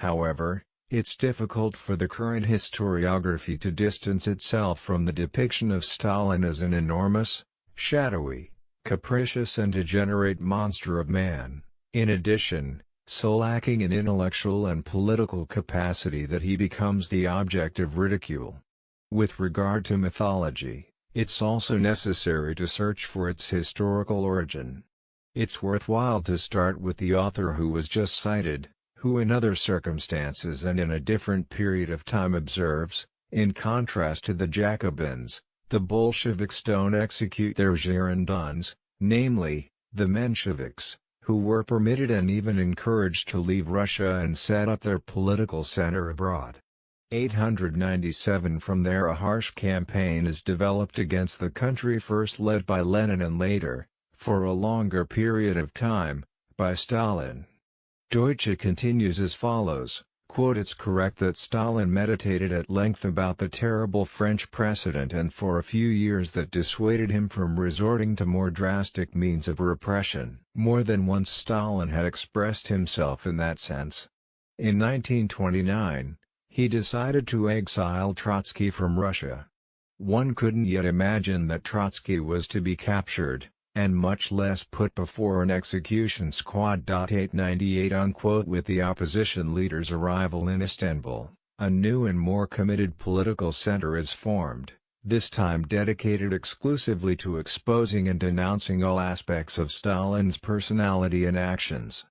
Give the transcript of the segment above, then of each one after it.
However, it's difficult for the current historiography to distance itself from the depiction of Stalin as an enormous, shadowy, capricious and degenerate monster of man, in addition, so lacking in intellectual and political capacity that he becomes the object of ridicule. With regard to mythology, it's also necessary to search for its historical origin. It's worthwhile to start with the author who was just cited, who in other circumstances and in a different period of time observes, in contrast to the Jacobins, the Bolsheviks don't execute their girondins, namely, the Mensheviks, who were permitted and even encouraged to leave Russia and set up their political center abroad. 897. From there a harsh campaign is developed against the country, first led by Lenin and later, for a longer period of time, by Stalin. Deutscher continues as follows, quote, "It's correct that Stalin meditated at length about the terrible French precedent and for a few years that dissuaded him from resorting to more drastic means of repression." More than once Stalin had expressed himself in that sense. In 1929, he decided to exile Trotsky from Russia. One couldn't yet imagine that Trotsky was to be captured, and much less put before an execution squad. 898 unquote. With the opposition leader's arrival in Istanbul, a new and more committed political center is formed, this time dedicated exclusively to exposing and denouncing all aspects of Stalin's personality and actions.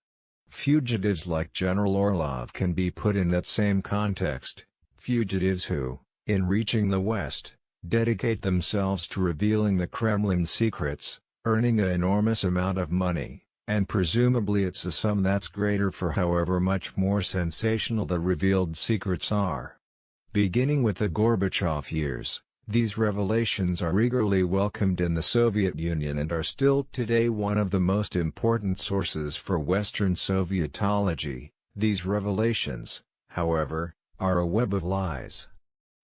Fugitives like General Orlov can be put in that same context, fugitives who, in reaching the West, dedicate themselves to revealing the Kremlin's secrets, earning an enormous amount of money, and presumably it's a sum that's greater for however much more sensational the revealed secrets are. Beginning with the Gorbachev years, these revelations are eagerly welcomed in the Soviet Union and are still today one of the most important sources for Western Sovietology. These revelations, however, are a web of lies.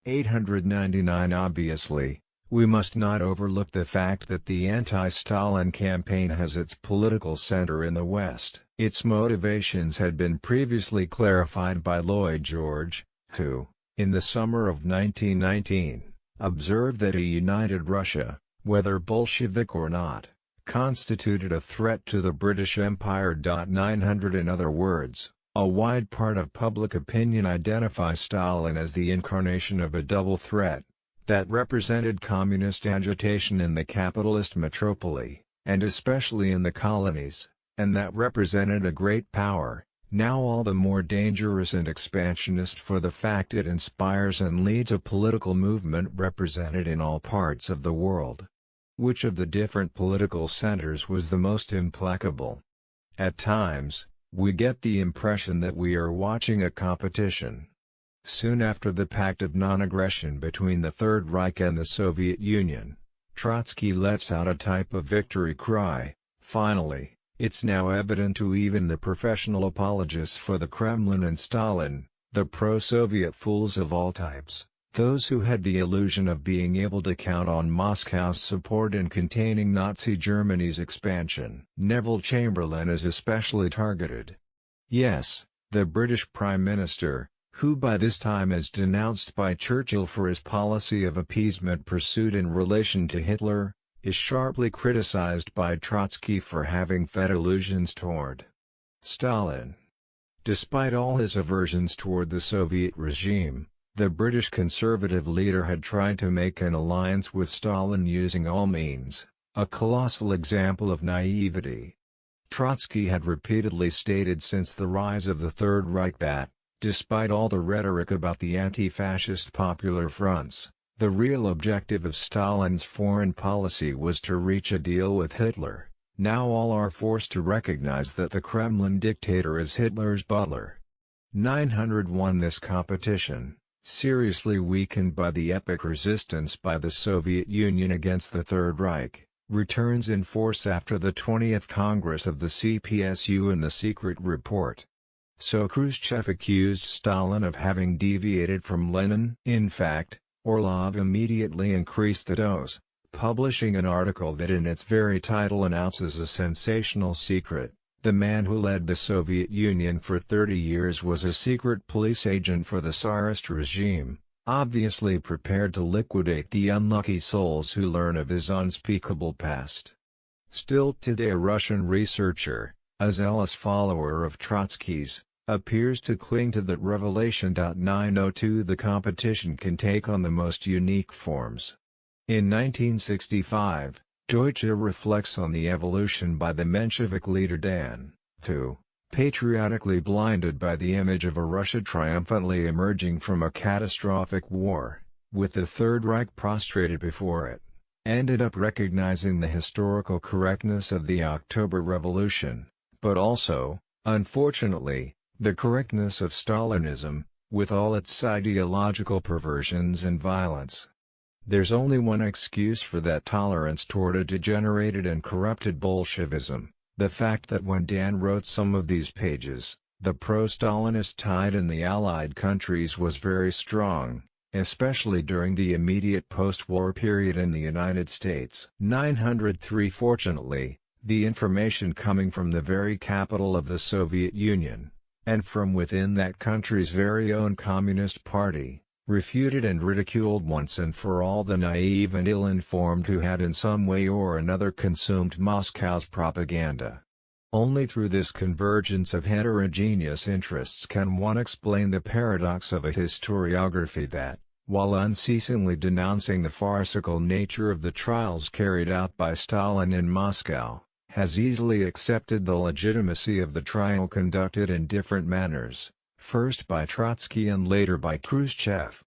899 Obviously, we must not overlook the fact that the anti-Stalin campaign has its political center in the West. Its motivations had been previously clarified by Lloyd George, who, in the summer of 1919, observed that a united Russia, whether Bolshevik or not, constituted a threat to the British Empire. 900 In other words, a wide part of public opinion identifies Stalin as the incarnation of a double threat, that represented communist agitation in the capitalist metropole, and especially in the colonies, and that represented a great power, now all the more dangerous and expansionist for the fact it inspires and leads a political movement represented in all parts of the world. Which of the different political centers was the most implacable? At times, we get the impression that we are watching a competition. Soon after the Pact of Non-Aggression between the Third Reich and the Soviet Union, Trotsky lets out a type of victory cry. Finally, it's now evident to even the professional apologists for the Kremlin and Stalin, the pro-Soviet fools of all types, those who had the illusion of being able to count on Moscow's support in containing Nazi Germany's expansion. Neville Chamberlain is especially targeted. Yes, the British Prime Minister, who by this time is denounced by Churchill for his policy of appeasement pursued in relation to Hitler, is sharply criticized by Trotsky for having fed illusions toward Stalin. Despite all his aversions toward the Soviet regime, the British conservative leader had tried to make an alliance with Stalin using all means, a colossal example of naivety. Trotsky had repeatedly stated since the rise of the Third Reich that, despite all the rhetoric about the anti-fascist popular fronts, the real objective of Stalin's foreign policy was to reach a deal with Hitler. Now all are forced to recognize that the Kremlin dictator is Hitler's butler. 901 This competition, seriously weakened by the epic resistance by the Soviet Union against the Third Reich, returns in force after the 20th Congress of the CPSU and the secret report. So Khrushchev accused Stalin of having deviated from Lenin. In fact, Orlov immediately increased the dose, publishing an article that in its very title announces a sensational secret, The man who led the Soviet Union for 30 years was a secret police agent for the Tsarist regime, obviously prepared to liquidate the unlucky souls who learn of his unspeakable past. Still today a Russian researcher, a zealous follower of Trotsky's, appears to cling to that revelation. 902 The competition can take on the most unique forms. In 1965, Deutscher reflects on the evolution by the Menshevik leader Dan, who, patriotically blinded by the image of a Russia triumphantly emerging from a catastrophic war, with the Third Reich prostrated before it, ended up recognizing the historical correctness of the October Revolution, but also, unfortunately, the correctness of Stalinism, with all its ideological perversions and violence. There's only one excuse for that tolerance toward a degenerated and corrupted Bolshevism: the fact that when Dan wrote some of these pages, the pro-Stalinist tide in the Allied countries was very strong, especially during the immediate post-war period in the United States. 903 Fortunately, the information coming from the very capital of the Soviet Union, and from within that country's very own Communist Party, refuted and ridiculed once and for all the naive and ill-informed who had in some way or another consumed Moscow's propaganda. Only through this convergence of heterogeneous interests can one explain the paradox of a historiography that, while unceasingly denouncing the farcical nature of the trials carried out by Stalin in Moscow, has easily accepted the legitimacy of the trial conducted in different manners, first by Trotsky and later by Khrushchev.